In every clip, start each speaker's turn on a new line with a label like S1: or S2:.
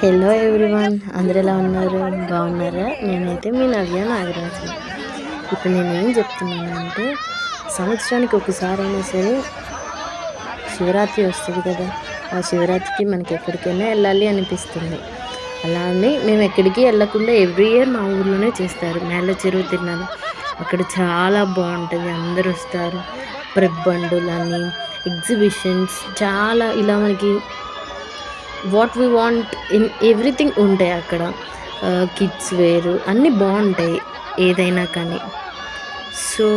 S1: Hello everyone, అందరు ఎలా ఉన్నారు? బాగున్నారా? నేనైతే మీ నవ్య నాగరాజు. ఇప్పుడు నేనేం చెప్తున్నానంటే, సంవత్సరానికి ఒకసారి అయినా సరే శివరాత్రి వస్తుంది కదా, ఆ శివరాత్రికి మనకి ఎక్కడికైనా వెళ్ళాలి అనిపిస్తుంది. అలానే మేము ఎక్కడికి వెళ్ళకుండా ఎవ్రీ ఇయర్ మా ఊర్లోనే చేస్తారు మేళ్ళ చెరువు తిరునాలు. అక్కడ చాలా బాగుంటుంది, అందరు వస్తారు. ప్రబండులని, ఎగ్జిబిషన్స్, చాలా ఇలా మనకి what we want in everything ఉంటాయి అక్కడ. కిడ్స్ వేరు అన్నీ బాగుంటాయి ఏదైనా కానీ. సో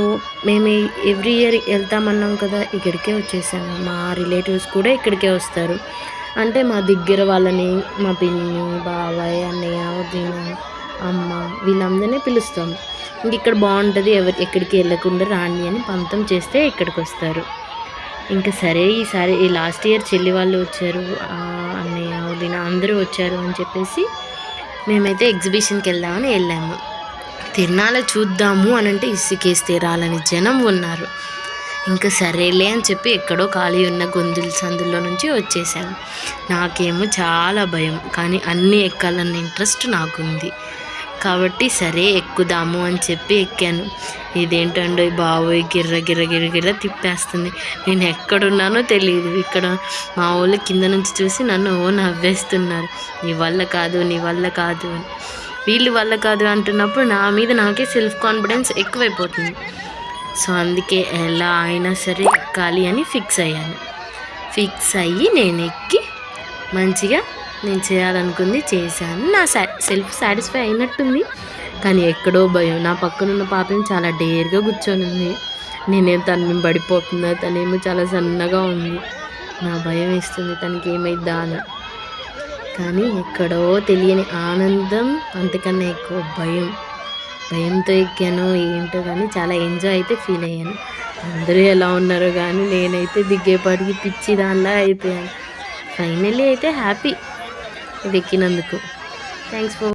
S1: మేము ఎవ్రీ ఇయర్ వెళ్తామన్నాం కదా, ఇక్కడికే వచ్చేసాము. మా రిలేటివ్స్ కూడా ఇక్కడికే వస్తారు. అంటే మా దగ్గర వాళ్ళని, మా పిన్ని, బాబాయ్, అన్నయ్య, వదిన, అమ్మ, వీళ్ళందరినీ పిలుస్తాము. ఇంక ఇక్కడ బాగుంటుంది, ఎక్కడికి వెళ్ళకుండా రాండి అని పంతం చేస్తే ఇక్కడికి వస్తారు. ఇంకా సరే ఈసారి ఈ లాస్ట్ ఇయర్ చెల్లి వాళ్ళు వచ్చారు, అన్నయ్య, వదిన అందరూ వచ్చారు అని చెప్పేసి మేమైతే ఎగ్జిబిషన్కి వెళ్దామని వెళ్ళాము. తిరునాళ్ళ చూద్దాము అని అంటే ఇసుకేస్తే రాలని జనం ఉన్నారు. ఇంకా సరేలే అని చెప్పి ఎక్కడో ఖాళీ ఉన్న గొంతుల సందుల్లో నుంచి వచ్చేసాము. నాకేమో చాలా భయం, కానీ అన్నీ ఎక్కాలన్న ఇంట్రెస్ట్ నాకుంది కాబట్టి సరే ఎక్కుదాము అని చెప్పి ఎక్కాను. ఇదేంటండో బాబోయ్, గిర్ర గిర్ర గిర్ర గిర్ర తిప్పేస్తుంది. నేను ఎక్కడున్నానో తెలియదు. ఇక్కడ మా వాళ్ళు కింద నుంచి చూసి నన్ను నవ్వేస్తున్నారు, నీ వల్ల కాదు, నీ వల్ల కాదు అని. వీళ్ళు వల్ల కాదు అంటున్నప్పుడు నా మీద నాకే సెల్ఫ్ కాన్ఫిడెన్స్ ఎక్కువైపోతుంది. సో అందుకే ఎలా అయినా సరే ఎక్కాలి అని ఫిక్స్ అయ్యాను. ఫిక్స్ అయ్యి నేను ఎక్కి మంచిగా నేను చేయాలనుకుంది చేశాను. నా సెల్ఫ్ సాటిస్ఫై అయినట్టుంది, కానీ ఎక్కడో భయం. నా పక్కనున్న పాపం చాలా డేర్గా కూర్చొని ఉంది. నేనేం తను పడిపోతున్నా, తనేమో చాలా సన్నగా ఉంది. నా భయం వేస్తుంది తనకి ఏమైద్దా అని. కానీ ఎక్కడో తెలియని ఆనందం, అంతకన్నా ఎక్కువ భయంతో ఎక్కాను ఏంటో, కానీ చాలా ఎంజాయ్ అయితే ఫీల్ అయ్యాను. అందరూ ఎలా ఉన్నారో కానీ నేనైతే దిగ్గేపాటికి పిచ్చి దానిలా అయిపోయాను. ఫైనల్లీ అయితే హ్యాపీ ఇది ఎక్కినందుకు. Thanks for